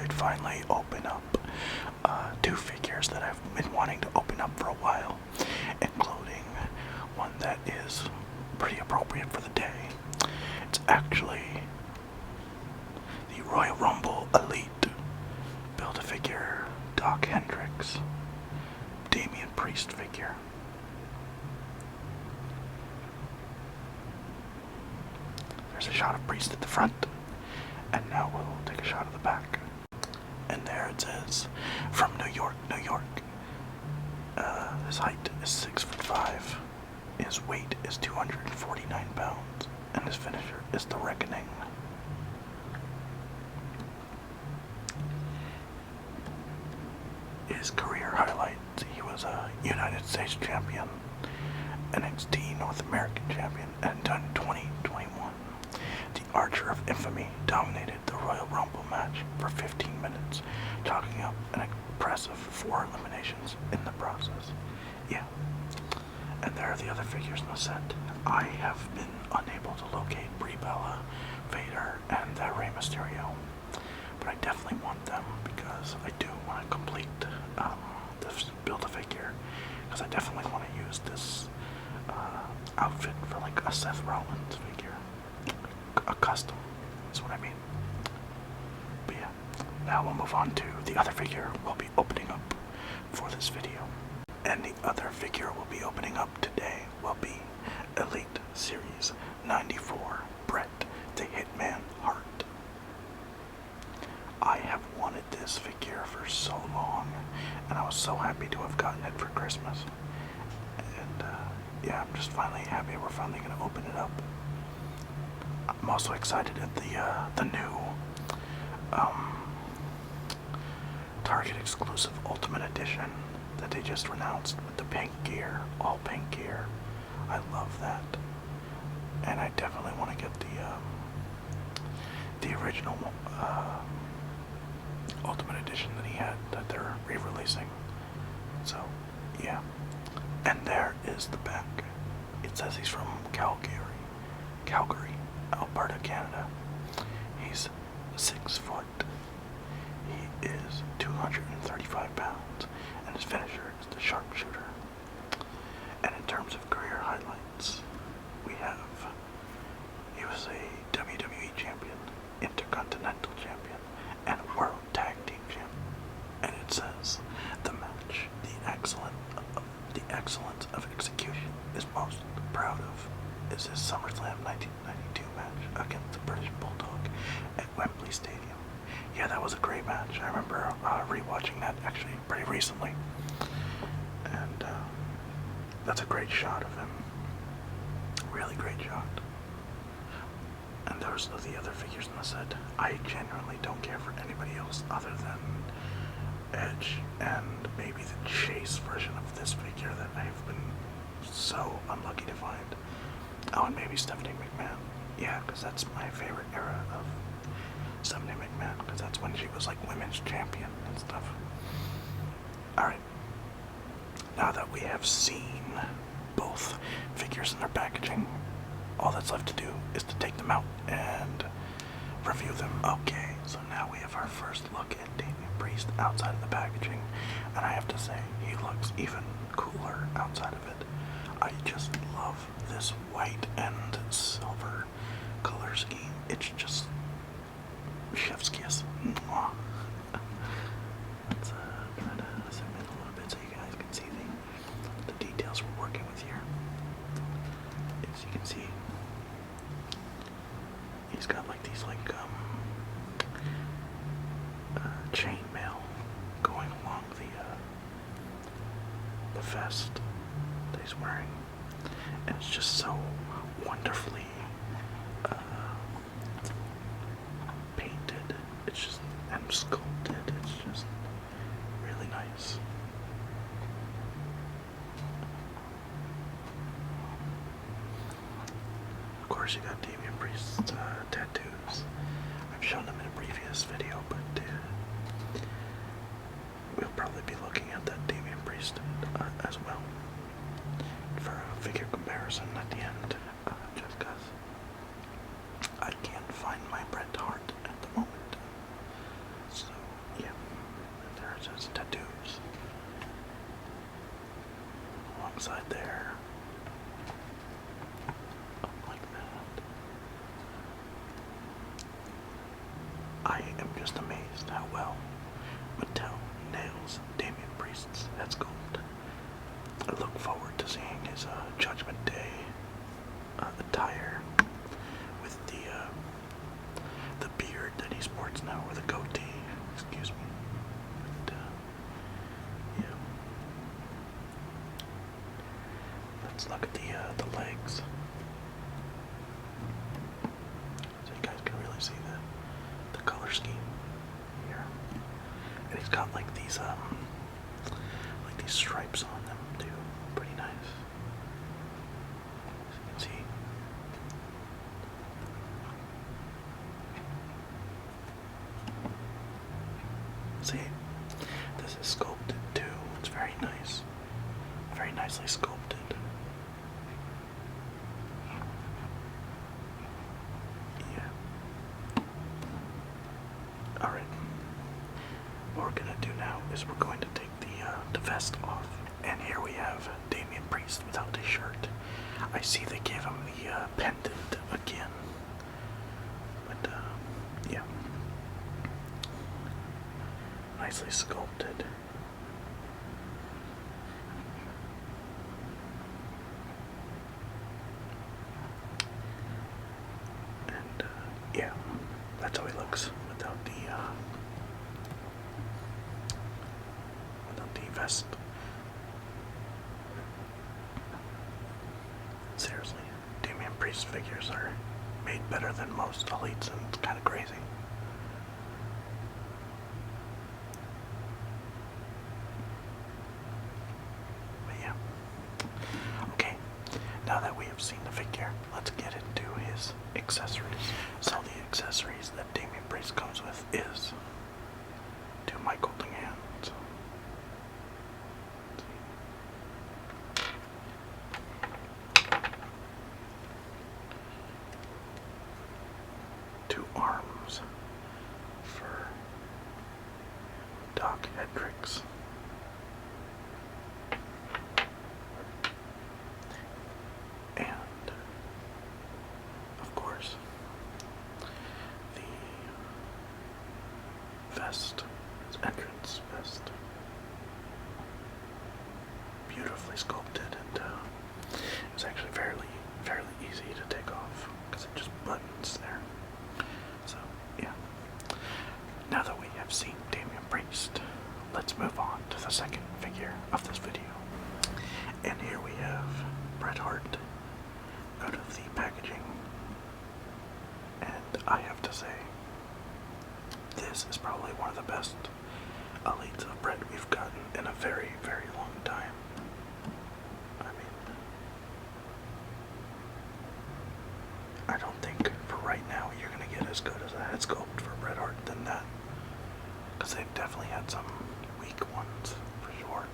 I'd finally open up two figures that I've been wanting to open up for a while, including one that is pretty appropriate for the day. It's actually the Royal Rumble Elite Build-A-Figure Doc Hendricks Damien Priest figure. There's a shot of Priest at the front, and now we'll take a shot of the back. And there it says, from New York, New York. His height is 6'5". His weight is 249 pounds, and his finisher is the Reckoning. His career highlights: he was a United States champion, NXT North American champion, and in 2021, the Archer of Infamy dominated the Royal Rumble match for 15 minutes, chalking up an impressive 4 eliminations in the process. Yeah. And there are the other figures in the set. I have been unable to locate Brie Bella, Vader, and Rey Mysterio, but I definitely want them because I do want to complete this Build-A-Figure, because I definitely want to use this outfit for like a Seth Rollins figure, a custom, is what I mean. But yeah, now we'll move on to the other figure we'll be opening up for this video. And the other figure we'll be opening up today will be Elite Series 94 Bret the Hitman Hart. I have wanted this figure for so long, and I was so happy to have gotten it for Christmas. And yeah, I'm just finally happy we're finally going to open it up. I'm also excited at the new Target exclusive Ultimate Edition that they just announced with the pink gear, all pink gear. I love that, and I definitely want to get the original Ultimate Edition that he had that they're re-releasing. So yeah, and there is the back. It says he's from Calgary, Alberta, Canada. He's 6 foot. He is 235 pounds, and his finisher is the Sharpshooter. And in terms of career highlights, we have, he was a WWE champion, Intercontinental champion, and World Tag Team champion. And it says, the match, the excellence of execution is most proud of is his SummerSlam 1992 match against the British Bulldog at Wembley Stadium. Yeah, that was a great match. I remember rewatching that actually pretty recently. And that's a great shot of him. Really great shot. And those are the other figures in the set. I genuinely don't care for anybody else other than Edge and maybe the Chase version of this figure that I've been so unlucky to find. Oh, and maybe Stephanie McMahon. Yeah, because that's my favorite era of Stephanie McMahon, because that's when she was like women's champion and stuff. Alright, now that we have seen both figures in their packaging, all that's left to do is to take them out and review them. Okay, so now we have our first look at Damien Priest outside of the packaging, and I have to say, he looks even cooler outside of it. I just love this white and silver color scheme. It's just chef's kiss. Mwah. Let's try to zoom in a little bit so you guys can see the details we're working with here. As you can see, he's got like these like chain mail going along the vest that he's wearing, and it's just so wonderfully painted. It's just and sculpted. It's just really nice. Of course, you got Damien Priest's tattoos. I've shown them in a previous video, but we'll probably be looking at that Damien Priest as well for a figure comparison at the end, just because I can't find my Bret Hart at the moment. So alongside there. Up like that. I am just amazed how well Mattel nails Damien Priest's head sculpt. I look forward to seeing his Judgment Day attire with the beard that he sports now, or the goatee, excuse me. But, yeah. Let's look at the legs. So you guys can really see the color scheme here. And he's got like these stripes on them too. Pretty nice. As you can see. See, this is sculpted too. It's very nice. Very nicely sculpted. Yeah. Alright. What we're gonna do now is we're going to take the vest off. And here we have Damien Priest without his shirt. I see they gave him the pendant again. But, yeah. Nicely sculpted. And, yeah, that's how he looks without the vest. Seriously, Damien Priest figures are made better than most elites, and it's kind of crazy. But yeah. Okay, now that we have seen the figure, let's get into his accessories. So the accessories that Damien Priest comes with is two mic holding hands. Two arms for Doc Hendricks. And, of course, the vest, his entrance vest. Beautifully sculpted, and it's actually fairly easy to take off because it just buttons there. So, yeah. Now that we have seen Damien Priest, let's move on to the second figure of this video. And here we have Bret Hart out of the packaging. And I have to say, this is probably one of the best elites of Bret we've gotten in a very, very long time. I mean, I don't think for right now you're going to get as good as a head sculpt for Bret Hart than that. Because they've definitely had some weak ones, for sure.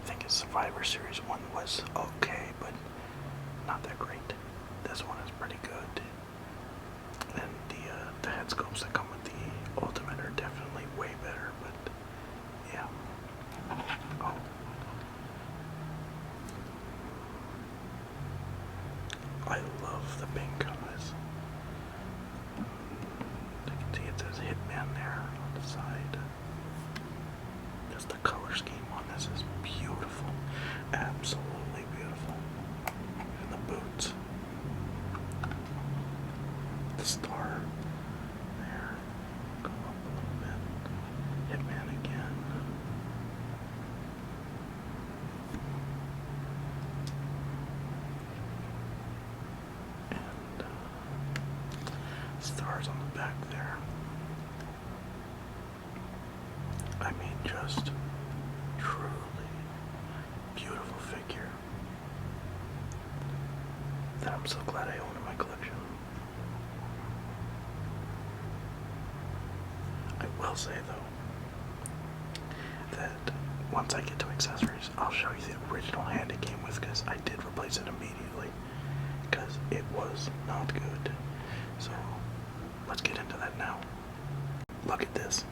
I think his Survivor Series one was okay, but not that great. This one is pretty good. And the head sculpts that come with the Ultimate are definitely way better, but yeah. Oh. I love the pink on this. You can see it says Hitman there on the side. Just the color scheme on this is beautiful. Absolutely beautiful. And the boots. The star there. Go up a little bit. Hitman again. And stars on the back there. I mean, just truly beautiful figure that I'm so glad I own in my collection. I will say though that once I get to accessories, I'll show you the original hand it came with, because I did replace it immediately because it was not good. So let's get into that now. Look at this.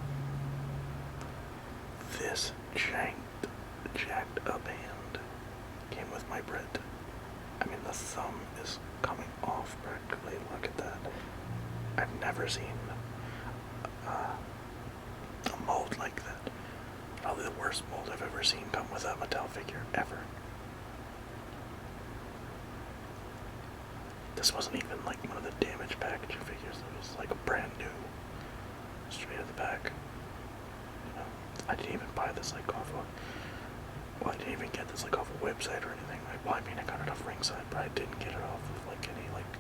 This jacked up hand. thumb is coming off practically. Look at that. I've never seen a mold like that. Probably the worst mold I've ever seen come with a Mattel figure, ever. This wasn't even like one of the damaged packaging figures. It was like a brand new, straight out the back. You know, I didn't even buy this like off a, well, I didn't even get this like off a website or anything. Well, I mean, I got it off Ringside, but I didn't get it off of like any like,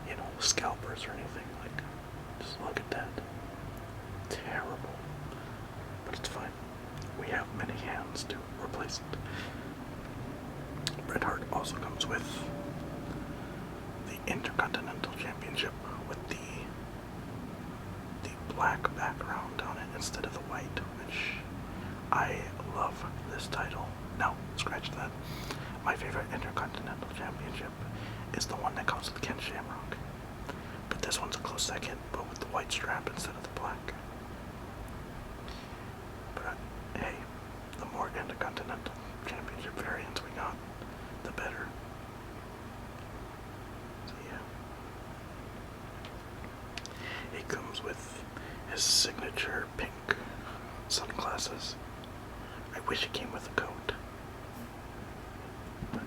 you know, scalpers or anything. Like, just look at that. Terrible. But it's fine. We have many hands to replace it. Bret Hart also comes with the Intercontinental Championship with the black background on it instead of the white, which I love this title. No, scratch that. My favorite Intercontinental Championship is the one that comes with Ken Shamrock. But this one's a close second, but with the white strap instead of the black. But hey, the more Intercontinental Championship variants we got, the better. So yeah. He comes with his signature pink sunglasses. I wish it came with a coat. But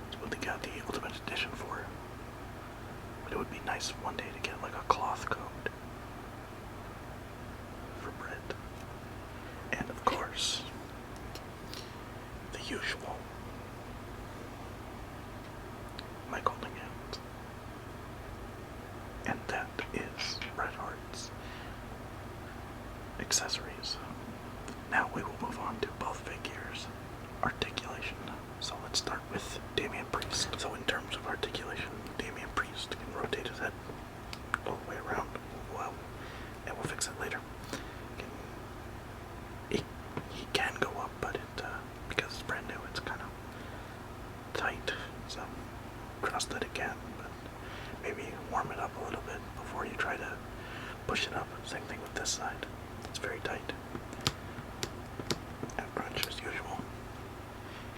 it's what they got the Ultimate Edition for. But it would be nice one day to get like a cloth coat for Bret. And of course, the usual Mike holding hands. And that is Bret Hart's accessories. Now we will move on to both figures' articulation. So let's start with Damien Priest. So in terms of articulation, Damien Priest can rotate his head all the way around. Wow. And we'll fix it later. He can go up, but because it's brand new, it's kind of tight. So trust that it can, but maybe warm it up a little bit before you try to push it up. Same thing with this side. It's very tight. And crunch as usual.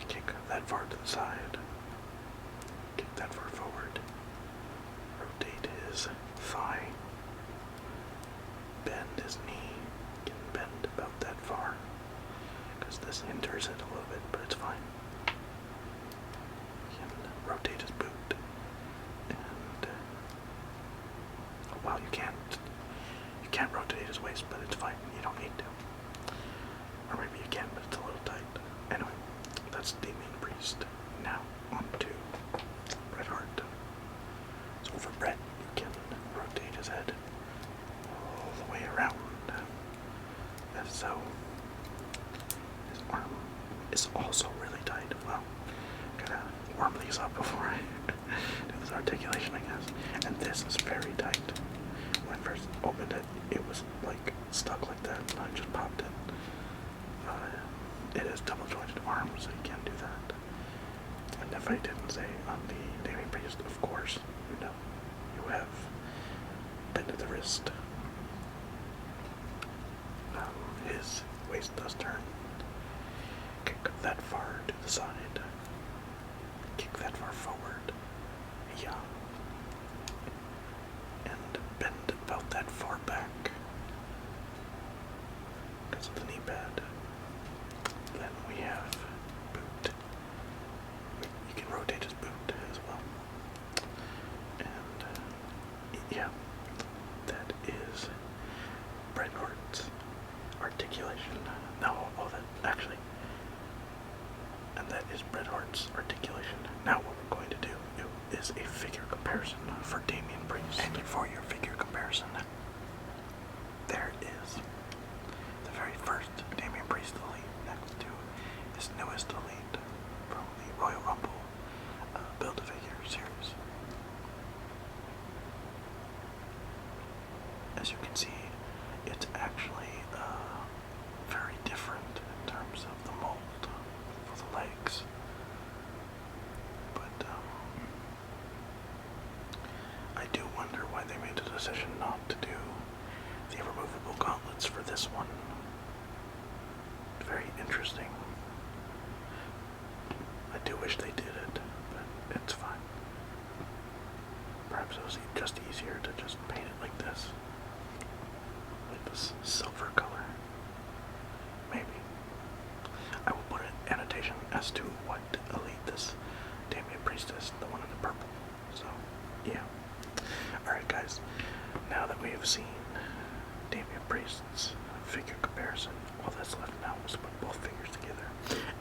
Kick that far to the side. Kick that far forward. Rotate his thigh. Bend his knee. Can bend about that far. Because this hinders it a little bit, but it's fine. Can rotate his boot. And well, you can't rotate his waist, but it's fine. You don't need to. Or maybe you can, but it's a little tight. Anyway, that's Damien Priest. Now, on to Bret Hart. So for Bret, you can rotate his head all the way around. As so. His arm is also really tight. Well, gotta warm these up before I do this articulation, I guess. And this is very tight. When I first opened it, it was like stuck like that, and I just popped it. It is double jointed arms, so you can't do that. And if I didn't say on the Damien Priest, of course, you know, you have bend at the wrist. His waist does turn. Kick that far to the side. Kick that far forward. Yeah. And bend about that far back. Because of the knee pad. Then we have boot. You can rotate his boot as well. And yeah, that is Bret Hart's articulation. Now, actually, and that is Bret Hart's articulation. Now what we're going to do is a figure comparison for Damien Priest. And for your figure comparison, there is the very first Damien Priest Elite next to his newest Elite from the Royal Rumble Build-A-Figure series. As you can see, it's actually very different in terms of the mold for the legs. But I do wonder why they made the decision not to do the removable gauntlets for this one. Very interesting. I do wish they did it, but it's fine. was just easier to just paint it like this silver color. Maybe. I will put an annotation as to what elite this Damien Priest is, the one in the purple. So, yeah. Alright guys, now that we have seen Damien Priest's figure comparison, all that's left now is to put both figures together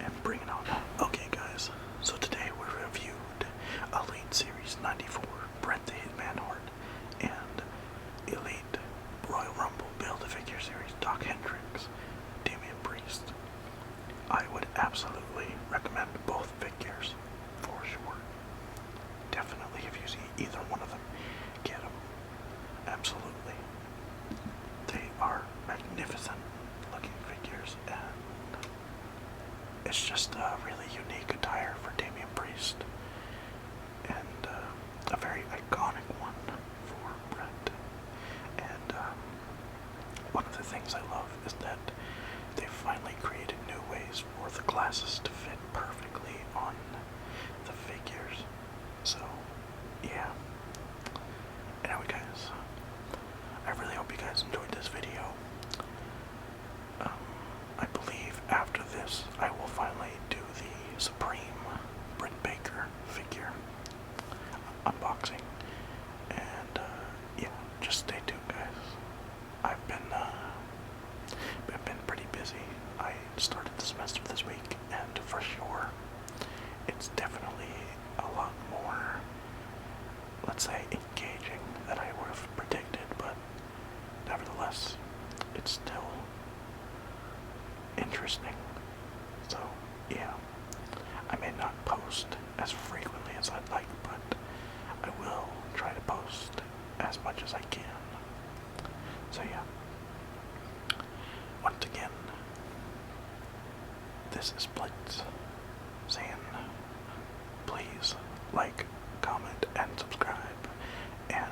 and bring it on. Okay guys, so today we reviewed Elite Series 94, Bret the Hitman Hart, and Elite Royal Rumble Build-A-Figure Series Doc Hendricks, Damien Priest. I would absolutely recommend both figures, for sure. Definitely, if you see either one of them, get them. Absolutely. They are magnificent looking figures, and it's just a really unique attire for Damien Priest, and a very iconic one for Bret. And one of the things I love is that they finally created new ways for the glasses to fit perfectly on the figures. So, yeah. Anyway guys, I really hope you guys enjoyed this video. I believe after this I will finally do the Supreme Bret Baker figure unboxing. And yeah, just stay tuned guys. I've been pretty busy. I started the semester this week, and for sure it's definitely a lot more, let's say, engaging than I would have predicted, but nevertheless it's still interesting. So yeah, I may not post as frequently as I'd like, but I will try to post as much as I can. So yeah, once again, this is Blitz saying, please like, comment, and subscribe, and